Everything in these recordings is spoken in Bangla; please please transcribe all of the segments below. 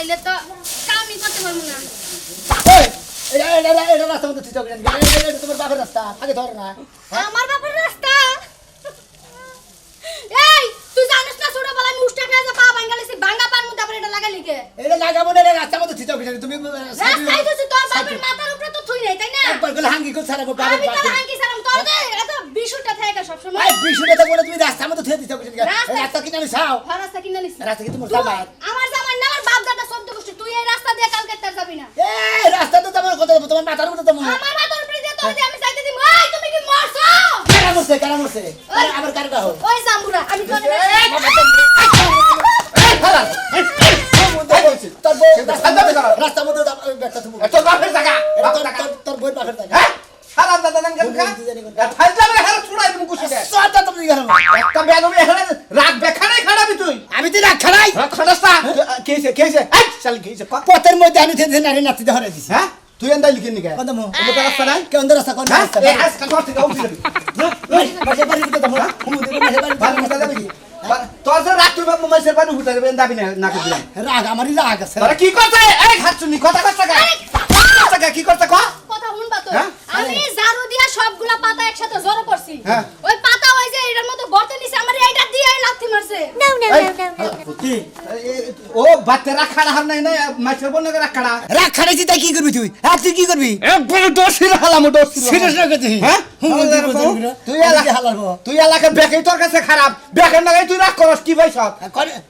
তাইলে তো কামই করতে পারবো না। এই এটা রাস্তা মতো ঠিক করে এটা তোমার বাপের রাস্তা আগে ধর না আমার বাপের রাস্তা। এই তুই জানিস না ছোটবেলা আমি উষ্টা খেয়ে পা ভাঙালেছি ভাঙা পার মধ্যে আবার এটা লাগালি কে? এটা লাগাবো না রাস্তা মতো ঠিক করে তুমি রাস্তায় তো তোর বাপের মাথার উপরে তো থুই নাই তাই না? একবার গেলে হাঙ্গি করে ছাড়াবো বাপের আমি বাপের তো হাঙ্কি সারাম তোর দে এত বিশুটা থাকে সব সময়। এই বিশুটা তো বলে তুমি রাস্তা মতো ঠিক দিতে হবে রাস্তা কিনে আমি চাও রাস্তা কিনে নিস রাস্তা কি তোমার জামাই আমার জামাই না আমার বাপ দাদা সব দোষ তুই এই রাস্তা দিয়ে কালকে তার যাবি না। এই রাস্তা তো তোমার কথা তোমার মাথার উপরে তো আমার মাথার উপরে দিয়ে তোর দিয়ে আমি চাইতে দিই এই তুমি কি মরছো? কারা মরছে আবার কারটা হোক ওই জাম্বুরা আমি তোর রাস্তা মতো ব্যাগটা তুমি তোর বাপের জায়গা তোর বই বাপের জায়গা হ্যাঁ সারা দাদা দান কেন ফাইজলামে হারা ছুড়াই তুমি কুছিতে সরটা তুমি গেল একটা বেদবি এখানে রাগ বেখানে খাড়াবি তুই আমি তো রাগ খারাই রাগ খাড়াসটা কেছে এই শালি কেছে পথের মধ্যে আমি থেকে নারী নাতি ধরে দিছি হ্যাঁ তুই এন্দাই লিখে নিকে কত মো ওটা রাস্তা নাই কেন রাস্তা কোন হ্যাঁ রাস্তা এই আজকে ঘর থেকে উঠে যাবি বাসে বাড়ি দিতে দাও বাড়ি উঠে যাবি তোর যে রাগ তুই মাইসের বাড়ি উঠে যাবে দাবি না নাকে দিলাম রাগ আমারই রাগ আছে তোরা কি করতে এই খাচ্ছুনি কথা কথা কি করতে ক কথা শুনবা তো হ্যাঁ? আমি ঝাড়ু দিয়া সবগুলা পাতা একসাথে জড়ো করছি হ্যাঁ। ওই পাতা ওই যে এটার মতো গর্তে নিছে আমার এইটা দিয়ে লাথি মারছে। কি ও বাচ্চা রাগ খাড়া হার নাই না মাইসের বনে রাগ খাড়া রাগ খারাইছি তাই কি করবি তুই আর তুই কি করবি একবার দোষির হালাম দোষির সিরিয়াস না করতে হ্যাঁ তুই এলাকা বেকাই তোর কাছে খারাপ বেকার লাগাই তুই রাগ করস কি ভাই সব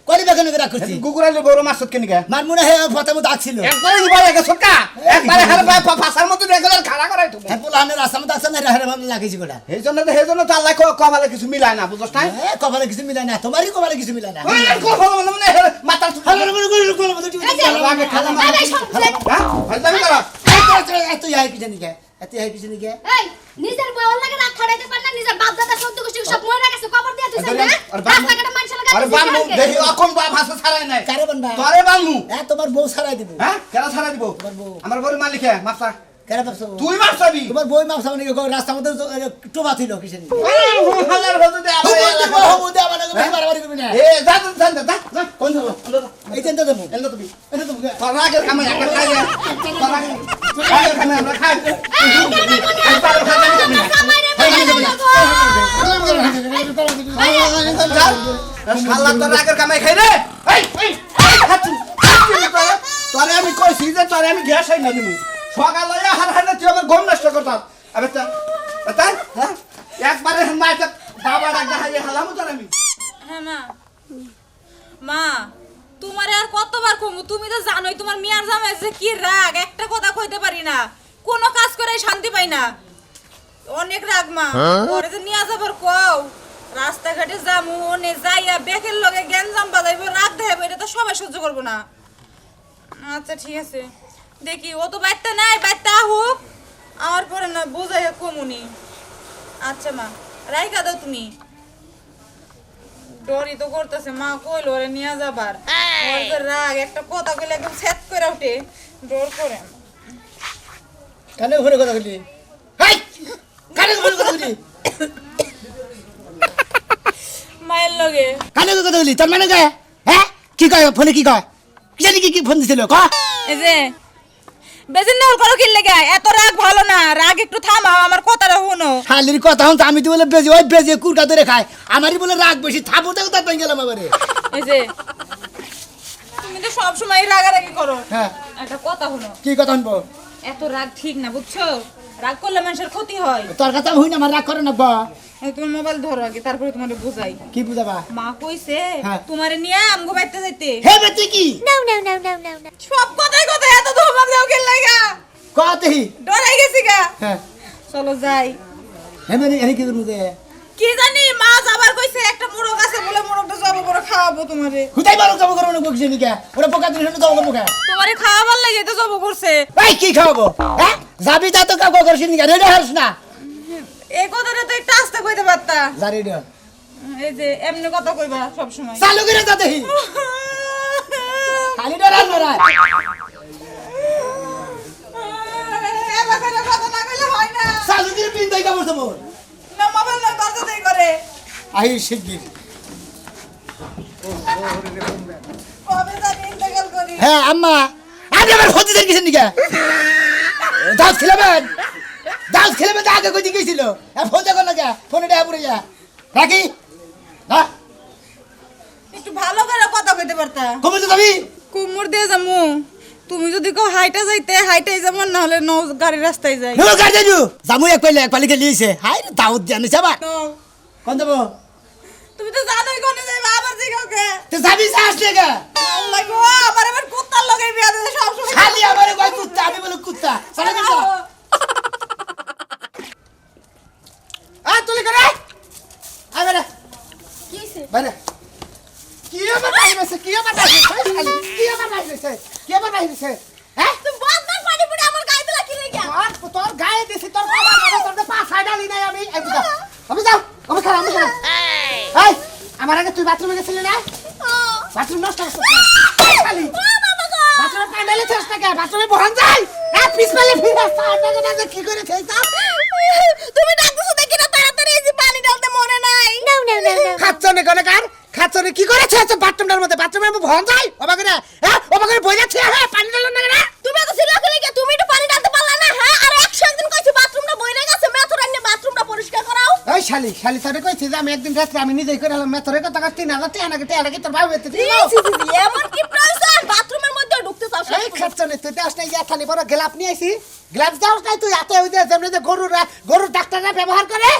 করি বেকেন রাগ করছি গুগুরালে বড় মাছ কেন গে মার মনে হয় প্রথমে দাগ ছিল একবার ইবারে গে সকা একবার হার ফাসার মতো রেগুলার খাড়া করাই তুমি হ্যাঁ পোলানের রাস্তা মতো আছে না রে ভালো লাগিয়েছি গোটা এই জন্য তো আল্লাহ কমালে কিছু মিলায় না বুঝছ না কপালে কিছু মিলায় না তোমারই কপালে কিছু মিলায় না মানে মাথার লাগে খালা এই ভাই সব হ্যাঁ ফাইজলামি করা এত ইহাই পিছনে গে এত ইহাই পিছনে গে এই নিজের বউর লাগে রাগ খাড়াইতে পার না নিজের বাপ দাদা সব গোষ্ঠী সব মরে গেছে কবর দিয়া তুই না রাস্তাঘাটে মানুষ লাগা আরে বানমু দেখি অকম বা ভাষা ছাড়াই নাই কারে বানবা তোরে বানমু হ্যাঁ তোমার বউ ছাড়াই দিব হ্যাঁ কেন ছাড়াই দিব তোমার বউ আমার বড় মালিকে মাপসা কেন ভাবছো তুই মাপসাবি তোমার বই মাপ সামনে রাস্তা মধ্যে টোবা ছিল কিসের হালার হতে এ যা যা কোন এই চিন্তা দেবো এন্ড তুমি এটা তুমি তোর আগের কামে একটা খাই তোর আগের কামে আমরা খাই শালা তোর আগের কামে খাই রে এই তোরে আমি কইছি যে তোরে আমি গ্যাস আই না দিমু সকালে হার হার তুই আমার গম নষ্ট করতাম আবে তা হ্যাঁ একবারে মাইতে বাবা ডাক হাই হালাম তোর আমি হ্যাঁ মা তোমারে আর কতবার কমু তুমি তো জানোই তোমার মিয়ার জামাই যে কি রাগ একটা কথা কইতে পারি না কোনো কাজ করে শান্তি পাই না অনেক রাগ মা পরে যে নিয়া যাবার কও রাস্তাঘাটে যামু ওনে যাইয়া বেকের লগে গ্যাঞ্জাম বাজাইবো রাগ দেখাবো এটা তো সবাই সহ্য করবো না আচ্ছা ঠিক আছে দেখি ও তো বাইতে নাই বাইতে হোক আমার পরে না বোঝাইয়া কমুনি আচ্ছা মা রাইকা দাও তুমি ডরি তো করতেছে মা কইলো ওরে নিয়ে যাবার ওর তো রাগ একটা কথা কইলে একদম সেট করে উঠে ডর করে কানে ঘুরে কথা বলি হাই কানে ঘুরে কথা বলি মায়ের লগে কানে কথা বলি তোর মানে কে হ্যাঁ কি কয় ফোনে কি কয় কি জানি কি ফোন দিছিল ক এই যে বেজিন না করো কি লাগে এত রাগ ভালো না রাগ একটু থামাও আমার কথাটা শুনো শালির কথা হন আমি তো বলে বেজে ওই বেজে কুটা ধরে খায় আমারই বলে রাগ বেশি থাপু দেখো তার গেলাম এবারে এই যে তুমি তো সব সময় রাগারাগি করো হ্যাঁ একটা কথা শুনো কি কথা শুনবো এত রাগ ঠিক না বুঝছো রাগ করলে মানুষের ক্ষতি হয় তোর কথা হই না আমার রাগ করে না বা এই তোমার মোবাইল ধরো আগে তারপরে তোমারে বুঝাই কি বুঝাবা মা কইছে হ্যাঁ। তোমারে নিয়ে আমগো বাইতে যাইতে হে বেটি কি সব কথাই কথাই এত ধমক দাও কি লাগা কতহি ডরাই গেছি গা হ্যাঁ চলো যাই হে মানে এনে কি করবো দে কি জানি মা যাবার কইছে একটা মোরগ আছে বলে মোরগটা যাবো করে খাওয়াবো তোমারে হুদাই বারো যাবো করবো না বকছি নিকা ওরা পোকা দিলে যাবো করবো কা তোমারে খাওয়াবার লাগে তো যাবো করছে ভাই কি খাওয়াবো হ্যাঁ যাবি তা তো কাউ করছিস নিকা রেডি হারিস না এই কথাটা তো একটু আস্তে কইতে পারতা যা রেডি এই যে এমনি কথা কইবা সব সময় চালু করে যা দেখি খালি ডরাল মারা এবার কথা না কইলে হয় না চালু করে পিন দেই কামড় তোমার না মোবাইল না দরজা দেই করে আই শিগগির কবে জানি ইন্তেকাল করি হ্যাঁ আম্মা আপনি আমার হতে দেন কিসের নিকা দাস খেলাবেন তো আগে কই গেছিল ফোন দেখো না কে ফোনে দেয়া পড়ে যা রাখি হ্যাঁ একটু ভালো করে কথা কইতে পারতা কবে তো যাবি কুমুর দিয়ে যামু তুমি যদি কো হাইটা যাইতে হাইটাই যাবো না হলে নৌ গাড়ি রাস্তায় যাই নো গাড়ি যাইবো জামু এক পালি লিয়েছে হাই রে দাউদ জানিস আবার কোন দেবো তুমি তো জানোই কোনে যাইবা আবার জিগাওকে তো যাবি যাস লেগা আল্লাহ গো আমার কুত্তার লগে বিয়া দিতে সব সময় খালি আমারে কই কুত্তা আমি বলি কুত্তা চলে গেছ তুলি করে আরে কি হইছে বাইরে কি আবার বাইরেছে হ্যাঁ তুমি বদমাস পানি পড়ে আমার গায়ে দিলা কি লাগিয়া তোর গায়ে দিছি তোর বাবা তোর পা সাইডালি নাই আমি যাও আমি খারাপ এই আমার আগে তুই বাথরুমে গেছিলি না বাথরুম নষ্ট খালি বাথরুমে পানি থেস না কে বাথরুমে বহান যাই পিছলে ফিরে সাইডাকে কি করে থেইতা তুমি ডাকছো দেখি না তাড়াতাড়ি এই যে পানি ঢালতে মনে নাই খাচ্ছনে কোনে কার খাচ্ছনে কি করেছে আচ্ছা বাথরুমের মধ্যে বাথরুমের মধ্যে ভন যাই ওবাকে না ওবাকে বই যাচ্ছে হ্যাঁ পানি ঢালন না না তুমি এত সিরিয়াস হলে কি তুমি একটু পানি ঢালতে পারলা না হ্যাঁ আর 100 দিন কইছি বাথরুমটা বইরে গেছে মেথর আইনে বাথরুমটা পরিষ্কার করাও ওই শালি তোরে কইছি যে আমি একদিন রাতে আমি নিজেই করে হলাম মেথরে কথা কাট 3000 টাকা নাকি তোর বাবু এতে দিল এমন কি প্রয়োজন বাথরুমের মধ্যে ঢুকতে চাও এই খাচ্ছনে তুই দাস নাই যা খালি বড় গ্লাভ নিয়ে আইছি গ্লাভ দাও নাই তুই হাতে ওই যে যেমন যে গরুর ডাক্তাররা ব্যবহার করে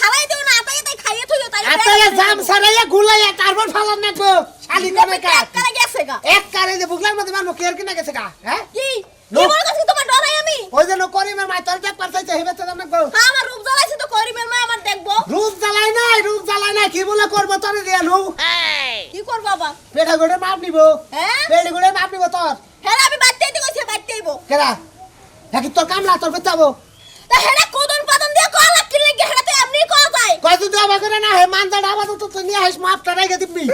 হারাই দিও না তাই খাইয়ে থইও তাই আতালে জাম সারাইয়া গুলাইয়া কার্বন ফালান নাকবো শালি কোনে কাট কারে গেছে গা এক কারে যে বুগলার মধ্যে মারমু কেয়ার কিনা গেছে কা হ্যাঁ কি নো। কি বল কাছে তোমার ডরাই আমি ওই যে করিমের মাই তোর দেখ পারছাইতে হেবে তো নাকবো হ্যাঁ আমার রূপ জ্বালাইছে তো করিমের মা আমার দেখবো রূপ জ্বালাই নাই কি বলে করব তোরে দিয়া নো কি কর বাবা পেটা গড়ে মাপ নিব হ্যাঁ পেড়ি গড়ে মাপ নিব তোর হ্যাঁ আমি বাড়তেই কইছি বাড়তেইবো কেরা নাকি তোর কামলা তোর বেচাবো তা হেডা কোদন পাদন দিয়ে কল লাগি লাগি হেডা তো এমনি কল যায় কয় তুই আমার করে না হে মানদা ডাবা তো তুই নিয়ে আইস মাপ টারাই গে দিবি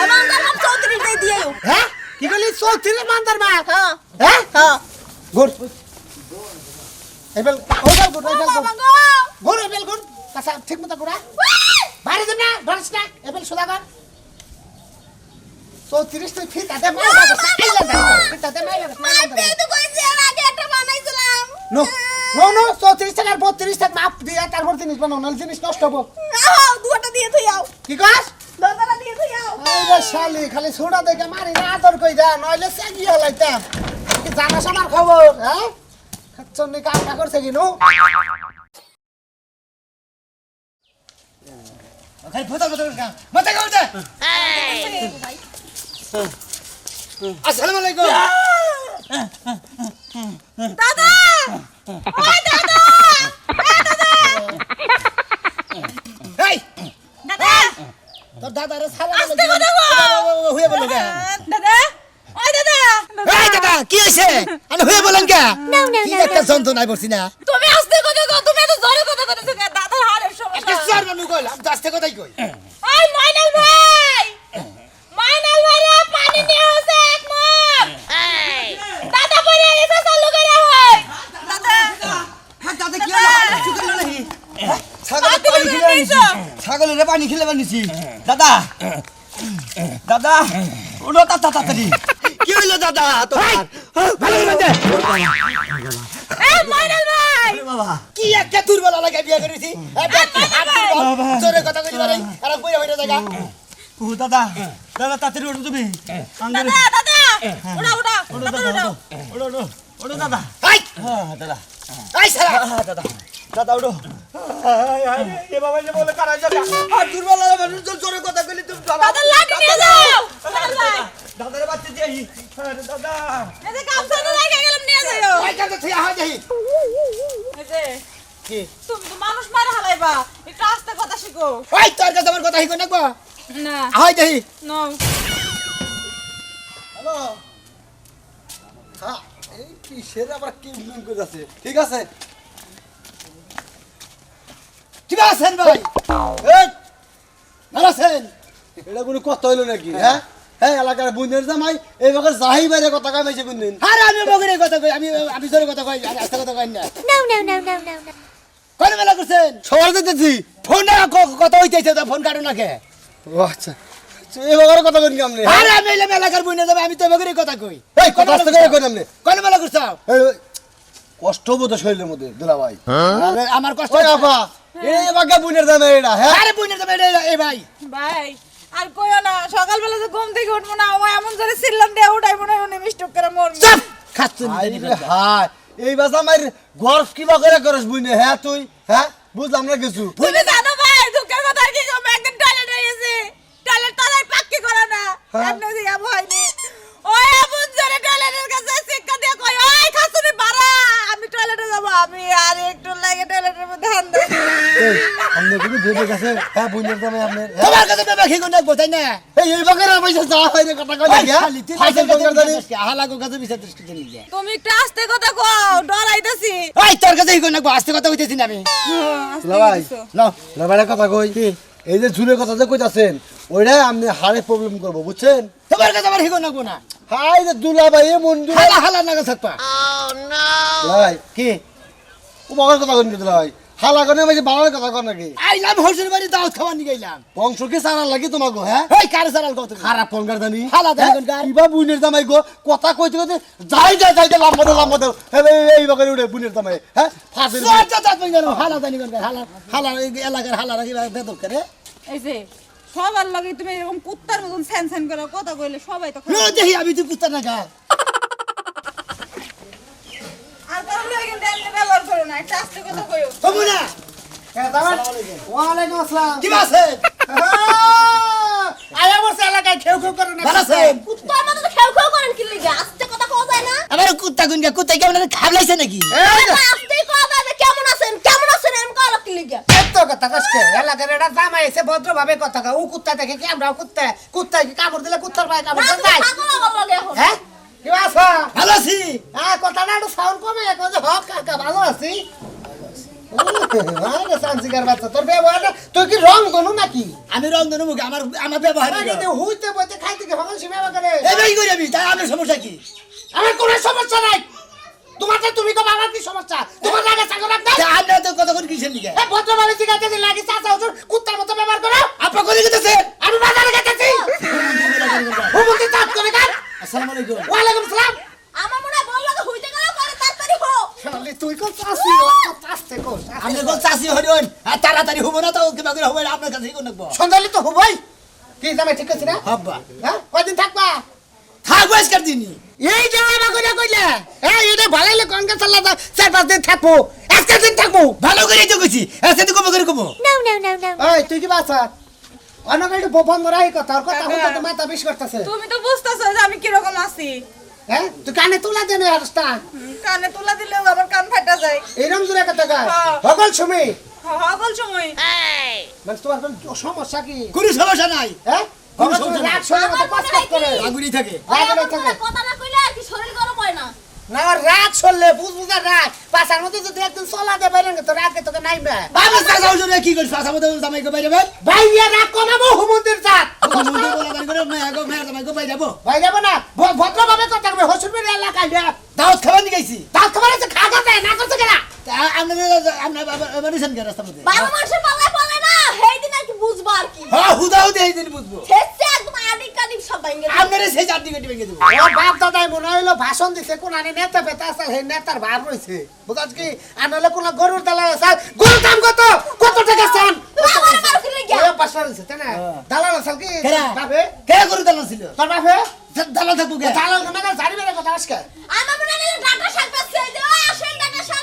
আমার নাম 34 দিয়ে দিও হ্যাঁ কি বলি 34 মানদার মা হ্যাঁ হ্যাঁ হ্যাঁ গুড এবেল ওইবেল গুড বাবা গো গুড এবেল গুড কাসা ঠিক মতো গুড়া বাইরে দেব না ডরস না এবেল সুদাগর 34 তুই ফিট আদে মাই লাগা আইলা দা ফিট আদে মাই লাগা বাড়তেই তো কইছি আর আগে একটা বানাইছিলাম নো 34 টাকা আর 32 টাকা মাপ দিয়া তারপর জিনিস বানাও নাল জিনিস নষ্ট হবো আও দুটা দিয়ে থই আও কি কস দোতলা দিয়ে থই আও আরে শালি খালি ছোড়া দেখে মারি না আদর কই দা নইলে সাগি হলাইতাম কি জানা শোনার খবর হ্যাঁ খাচ্ছনি কামটা করছে কি নো খালি ফটো কা মাথা কাউতে আসসালামু আলাইকুম দাদা ওই দাদা এই দাদা তোর দাদারে সালাম আস্তে আলাইকুম কথা বল। হয়ে বলো কে দাদা ওই দাদা এই দাদা কি হইছে আমি হয়ে বলেন কে কি একটা যন্ত্রণায় পড়ছি না তুমি আস্তে কথা কও তুমি এত জোরে কথা কইতেছো কেন দাদার হাড়ের একটা সমস্যা চার মানুষ কইলাম আমি তো আস্তে কথাই কই ওই মাইনাল ভাই রে পানি নিয়ে হচ্ছে এক মগ দাদা পরে এসে চালু করে হয় দাদা হ্যাঁ দাদা কি হলো চুকেল নাকি ছাগলের পানি খেলে বানিয়েছি দাদা দাদা ওটা তাড়াতাড়ি কি হইলো দাদা তোমার ভালো করে এই মাইনাল ভাই বাবা কি একটা দুর্বল লাগা বিয়া করেছি জোরে কথা কইতে পারে আর কইরা হইরা জায়গা ও দাদা দাদা তাড়াতাড়ি ওঠো তুমি দাদা দাদা উড়া উড়া উড়া ওঠো ওঠো ওঠো দাদা হাই হ্যাঁ দাদা হাই সারা হ্যাঁ দাদা দাদা ওঠো এ বাবা যে বলে কারা যাবে আর দুর্বল মানুষ জোরে কথা কইলি তুমি দাদা লাঠি নিয়ে যাও দাদা দাদারে বাচ্চা দিই দাদা এই যে গামছা তো লাগা গেলাম নিয়ে যাও হাই কাছে থিয়া হয় দেহি এই যে কি তুমি তো মানুষ মারা হালাইবা একটু আস্তে কথা শিখো ওই তোর কাছে আমার কথা হিকো নাকবা না হয় দেহি নো হ্যালো হ্যাঁ এই কিসের আবার কি উন্নয়ন করে যাচ্ছে ঠিক আছে কি আছেন ভাই এই ভালো আছেন এটা কোনো কথা হইলো নাকি হ্যাঁ হ্যাঁ এলাকার বুনের জামাই এই ভাগে যাই বাইরে কথা কামাইছে কোন দিন আরে আমি বগরে কথা কই আমি জোরে কথা কই আমি আস্তে কথা কই না কোন বেলা করছেন সবার দিতেছি ফোন না কথা হইতেছে তো ফোন কাটো না কে ও আচ্ছা এবারে কথা কই কেমনে আরে আমি এলাম এলাকার বইনে যাবে আমি তো এবারে কথা কই এই কথা আস্তে করে কই কেমনে কোন মেলা করছাও কষ্ট বোধ শরীরের মধ্যে দুলা ভাই আরে আমার কষ্ট ওই আপা এই বাগা বুনের দামে এটা হ্যাঁ আরে বইনে যাবে এই ভাই ভাই আর কইও না সকালবেলা যে ঘুম থেকে উঠবো না ও এমন জোরে চিল্লান দিয়ে উঠাই মনে হয় মিস্টেক করে মরবে চুপ খাচ্ছেন হাই এই বাসা মার গর্ব কিবা করে করস বুইনে হ্যাঁ তুই হ্যাঁ বুঝলাম না কিছু তুমি জানো ভাই দুঃখের কথা আর কি কম একদিন টয়লেটে গেছি টয়লেট তারাই পাক্কি করে না এমনি যে আবু হয়নি ওই এমন জোরে টয়লেটের কাছে শিক্ষা দিয়ে কই ওই খাসুনি বাড়া আমি টয়লেটে যাব আমি আর একটু লাগে টয়লেটের মধ্যে হান দেই এই আমনে কিন্তু ভেবে গেছে হ্যাঁ বুনের দামে আপনার তোমার কাছে বেবা কি কোন বতাই না এই বাগের পয়সা যা হয় রে কথা কই না খালি তুই ফাইসেল বঙ্গার জানি হালাগো কাছে বিচার দৃষ্টি নিয়ে তুমি একটু আস্তে কথা কও ডরাইতাছি ওই তোর কাছে কোন আস্তে কথা কইতেছি না আমি দুলা ভাই নাও না ভাই কথা কই এই যে ঝুলের কথা যে কইতাছেন ওইটা আপনি হাড়ে প্রবলেম করবো বুঝছেন তোমার কাছে আমার হিগো নাকবো না হাই যে দুলা ভাই এ মন দুলা হালা হালা নাগা থাকবা ভাই কি ও বাবার কথা কই দুলা ভাই হালা করে মাঝে বাবার কথা কর নাকি আইলাম হোসেন বাড়ি দাওয়াত খাওয়া নিয়ে গেলাম বংশ কি সারা লাগে তোমাকে হ্যাঁ ওই কারে সারাল কত খারাপ ফোনকার জানি হালা দেন কোনকার? ইবা বুনের জামাই গো কথা কইতে কইতে যাই লাম্বা দাও এই বাগারে উঠে বুনের জামাই হ্যাঁ ফাঁসের সোটা দাঁত ভাঙা হালা জানি কোনকার হালা হালা এই এলাকার হালা রাখি বেদব করে এই যে সবার লাগে তুমি এরকম কুত্তার মতন স্যান স্যান করে কথা কইলে সবাই তো লো দেখি আমি তুই পুত্র না গা আর কারণ লাগে কিন্তু এমনি ব্যবহার করো না একটা আস্তে কথা কইও কমু না ওয়ালাইকুম আসসালাম কি আছে আয়া বসে এলাকায় খেউ খেউ করে না ভালো আছে কুত্তার মতো তো খেউ খেউ করেন কি লিগা আস্তে কথা কওয়া যায় না আমার কুত্তা গুনগা কুত্তা কেমন খাবলাইছে নাকি আস্তেই কওয়া যায় যে কেমন আছেন এমন কওয়া কি লিগা এত কথা কষ্ট এলাকার এটা জামাই এসে ভদ্রভাবে কথা কয় ও কুত্তা দেখে কি আমরাও কুত্তা কি কামড় দিলে কুত্তার পায়ে কামড় না দেয় তুমি পাগল আমার লাগে এখন হ্যাঁ কি আছো ভালো আছি হ্যাঁ কথাটা একটু সাউন্ড কমে এখন যে হক কাকা ভালো আছি আরে সানসিকার বাচ্চা তোর ব্যবহারটা তুই কি রং গনু নাকি আমি রংধনু মুখে আমার ব্যবহার আরে হইতে বইতে খাইতে কি হগল সীমা করে এই ভাই করি আমি তাই আমার সমস্যা কি আমার কোনো সমস্যা নাই তোমার তো তুমি তো বাবার কি সমস্যা তোমার লাগে সাগর রাখতে তা আপনি তো কতক্ষণ কিসের লিগে এ ভদ্রভাবে জিজ্ঞাসা দিলে লাগি চাচা হুজুর কুত্তার মতো ব্যবহার করো আপা করে গেছে আমি বাজারে গেছি হুমুকে তাপ করে গান আসসালামু আলাইকুম ওয়ালাইকুম সালাম আমার মনে হয় বললো তো হইতে গেল করে তাড়াতাড়ি হো শালি তুই কত আসি আসতে কর আপনি কোন চাষি হরিণ আর তাড়াতাড়ি হবো না তো কিবা করে হবে আপনার কাছে কোন নাকবো সন্ধ্যালে তো হবই কি জামে ঠিক আছে না হাব্বা হ্যাঁ কয়দিন থাকবা থাকবো আজকের দিনই এই যে আমার কইলা কইলা এই এটা ভালাইলে কোনকে চাল্লা দা 4-5 দিন থাকবো আজকে দিন থাকবো ভালো করে তো কইছি এসে তো কবে করে কবো এই তুই কি বাসা অনগাইড বন্ধ রাই কথা আর কথা হতে তো মাথা বিষ করতেছে তুমি তো বুঝতাছো যে আমি কি রকম আছি হ্যাঁ তুই কানে তুলা দেন আরস্তা কানে তুলা দিলেও আবার কান ফাটা যায় এইরকম জোরে কথা কয় হ্যাঁ। হগল সুমি হগল সময় মানে তোমার কোন সমস্যা কি কোনো সমস্যা নাই হ্যাঁ হগল তুমি রাগ সরে মতো পাস করে আগুনি থাকে রাগ থাকে কথা না কইলে আর কি শরীর গরম হয় না না আর রাগ সরলে বুঝবুঝা রাগ পাশার মধ্যে যদি একদিন চলা দে বাইরে তো রাগে তোকে নাইবে বাবা চাচা হুজুরে কি কইছ চাচা মতো জামাই কো বাইরে ভাই ভাইয়া রাগ কমাবো হুমন্দির জাত মুন্ডে বলা দান করে মেয়া গো মেয়া জামাই কো বাইরে যাবো ভাই যাবো না ভদ্রভাবে কথা কবে হসুরবের এলাকায় যা দাওয়াত খাবার নিয়ে গেছি তার খবর আছে খাগা দেয় না করতে গেলা আপনার মানুষেন কে রাস্তা মধ্যে বাবা মানুষের পাল্লায় পড়লে না সেই দিন আর কি বুঝবো আর কি হ্যাঁ হুদাও দেই দিন বুঝবো শেষে একদম আদি কাদি সব ভাঙে দিবে। আপনারে সেই চারটি কেটে ভেঙে দেবো ওর বাপ দাদাই মনে হইলো ভাষণ দিছে কোন আনে নেতা পেতা আছে সেই নেতার ভাব রইছে বুঝাছ কি আর নলে কোন গরুর দালাল আছে গরুর দাম কত টাকা চান আমার কারো কি লাগে ওই পাঁচটা রইছে তাই না দালাল আছে কি কেরা? বাবে কে করে দালাল ছিল তোর বাপে দালাল থাকবো কে দালাল না জানি বেরে কথা আজকে আমার মনে হয় ডাটা শাক বেচছে যে ওই আসেন ডাটা শাক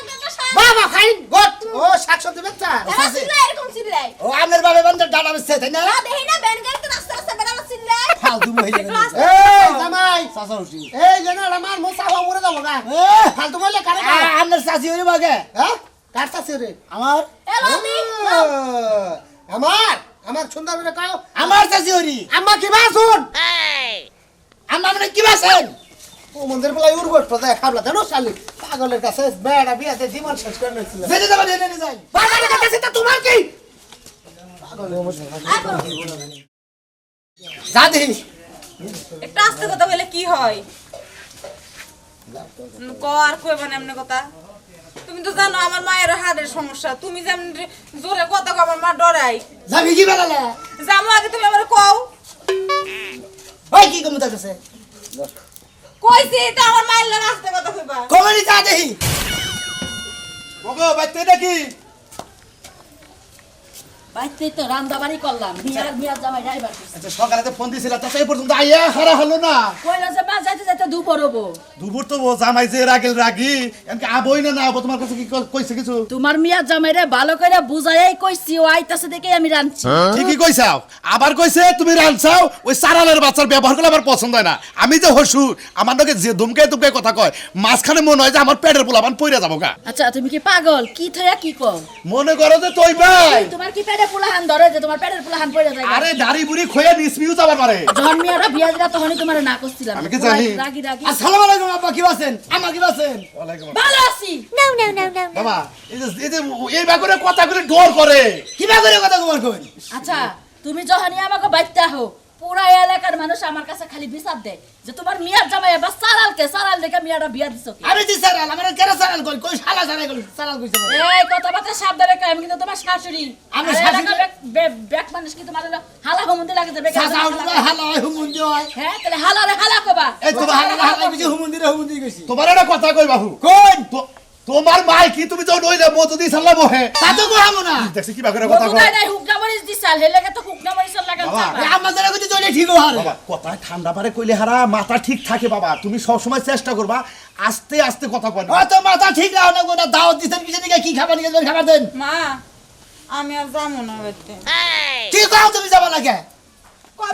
বাবা খাইন গট ও শাকসবজি বেচা এরা চিল্লাই এরকম চিল্লাই ও আপনার বাবা বান্দর ডাটা বেচছে তাই না না দেখি না বেন গাড়িতে রাস্তা রাস্তা বেড়ানো চিল্লাই ফালতু মহিলা গেল এই জামাই চাচা হুজুর এই যেন আমার মোসা হওয়া মরে যাবো না ফালতু বললে কারে আপনার চাচি হইরে বাগে হ্যাঁ কাটতা রে আমার এলো আমি আমার সুন্দর করে কাও আমার চাচি হরি আম্মা কি বাসুন আমার মানে কি বাসেন ও মন্দির বলাই উর্বট তো দেখ খাবলা জানো শালি পাগলের কাছে বেড়া বিয়াতে জীবন শেষ করে নিয়েছিল যেতে যাবেন এনে যাই পাগলের কাছে তা তোমার কি যা দেখি একটু আস্তে কথা বলে কি হয় ক আর কইবা না এমনি কথা তুমি তো জানো আমার মায়ের হাড়ের সমস্যা তুমি যেমন জোরে কথা কও আমার মা ডরাই যাবি কি বেলালে জামো আগে তুমি আমার কও ওই কি কমু তাছে কইছি তো আমার মায়ের লাগে আসতে কথা কইবা কমেনি চা দেহি ওগো বাইতে নাকি বাইতে তো রান্দাবাড়ি করলাম মিয়ার জামাই ড্রাইভার আচ্ছা সকালে তো ফোন দিছিল তা এই পর্যন্ত আইয়া হারা হলো না কইলা যে বাস যাইতে যাইতে দুপুর হবো দুপুর তো জামাই যে রাগেল রাগি এমনকি আবই না না আবো তোমার কাছে কি কইছে কিছু তোমার মিয়ার জামাইরে ভালো করে বুঝাইয়াই কইছি ও আইতাছে দেখে আমি রাঁধছি ঠিকই কইছাও আবার কইছে তুমি রানছাও ওই সারালের বাচ্চার ব্যবহার করলে আমার পছন্দ হয় না আমি যে হসু আমার নাকি যে দুমকে দুমকে কথা কয় মাঝখানে মনে হয় যে আমার পেটের পোলাপান পইরা যাবো গা আচ্ছা তুমি কি পাগল কি থয়া কি কও মনে করো যে তুই ভাই তোমার কি পেটে পোলাহান ধরে যে তোমার পেটের পোলাহান পড়ে যায় আরে দাড়ি বুড়ি খয়ে নিসমিউ যাবার পারে যখন মিয়ারা বিয়া দিলা তখনই তোমার না করছিলাম আমি কি জানি? রাগি রাগি আসসালামু আলাইকুম আব্বা কি আছেন আমা কি আছেন ওয়ালাইকুম ভালো আছি বাবা এই যে এই ব্যাপারে কথাগুলো ডর করে কিবা করে কথা কবার কইন আচ্ছা তুমি যখনই আমাকে বাইতে হো পুরা এলাকার মানুষ আমার কাছে খালি বিচার দেয় যে তোমার মিয়ার জামাই বা সারাল দেখে মিয়ারা বিয়া দিছো কি আমি দি সারাল আমার কেন সারাল কই কই শালা সারাল কই সারাল কইছে এই কথাবার্তা সাবধানে কই আমি কিন্তু তোমার শাশুড়ি আমি আর শাশুড়ি? এলাকার ব্যাক মানুষ কি তোমার হলো হালা হুমুন্দি লাগে যাবে সাসা উঠলো হালা হুমুন্দি হয় হ্যাঁ তাহলে হালা কবা এই তো হালা হালা কইছে হুমুন্দি কইছি তোমার একটা কথা কই বাবু কোন তোমার মাই কি তুমি তো নইলে মতো দি সাল্লা বহে তা তো কহামু না দেখছি কি ব্যাপারে কথা কথা কয় নাই হুকনা মরিস দিছাল হেলেগে তো হুকনা মরিস লাগান বাবা, চাপা আমার জানা কইতে চলে ঠিক হারে বাবা কথা ঠান্ডা পারে কইলে হারা মাথা ঠিক থাকে বাবা তুমি সব সময় চেষ্টা করবা আস্তে আস্তে কথা কয় ও তো মাথা ঠিক না না কোনা দাওয়াত দিছেন কিছু দিকে কি খাবার নিয়ে খাবার দেন মা আমি আর যাবো না বাইতে ঠিক দাও তুমি যাবা লাগে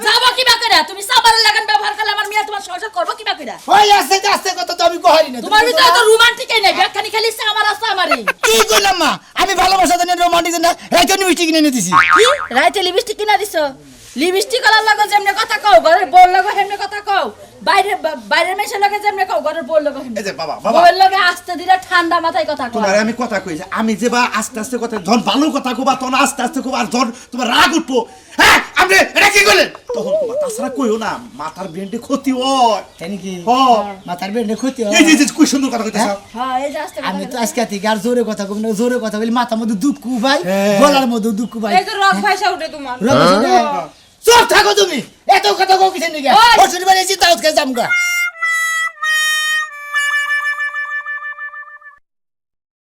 যাবো কি বাকরা তুমি সাবারের লাগান ব্যবহার করলে আমার মিয়া তোমার সংসার করবো কি বাকরা ওই আস্তে কথা তো আমি কহারি না তোমার ভিতরে তো রোমান্টিকই নাই ব্যাগখানি খালি আমার আছে আমারই কি কইলাম মা আমি ভালোবাসা দেন রোমান্টিক না এই জন্য মিষ্টি কিনে এনে দিছি কি রাইতে লিপস্টিক কিনা দিছো লিপস্টিক কলার লাগো যেমনে কথা কও ঘরের বউর লাগো হেমনে কথা কও বাইরের মেয়ের লাগে যেমনে কও ঘরের বউর লাগো হেমনে এই যে বাবা বাবা বউর লাগে আস্তে দিলে ঠান্ডা মাথায় কথা কও তোমার আমি কথা কই যে আমি যে বা আস্তে আস্তে কথা ধন ভালো কথা কবা তখন আস্তে আস্তে কবা আর ধন তোমার রাগ উঠবো হ্যাঁ আপনি এটা কি করলেন তখন কবা তাছাড়া কইও না মাথার ব্রেনটি ক্ষতি হয় তাই নাকি হ মাথার বেন্ডে ক্ষতি হয় এই যে কি সুন্দর কথা কইতেছ হ্যাঁ এই যে আস্তে আমি তো আজকে থেকে আর জোরে কথা কই না জোরে কথা বলি মাথার মধ্যে দুঃখ ভাই হ্যাঁ। গলার মধ্যে দুঃখ ভাই এই যে রক ভাষা উঠে তোমার চুপ থাকো তুমি এত কথা কও কিসের নিকে ওই! ওর শনিবার এসে দাওয়াত খেয়ে যামগা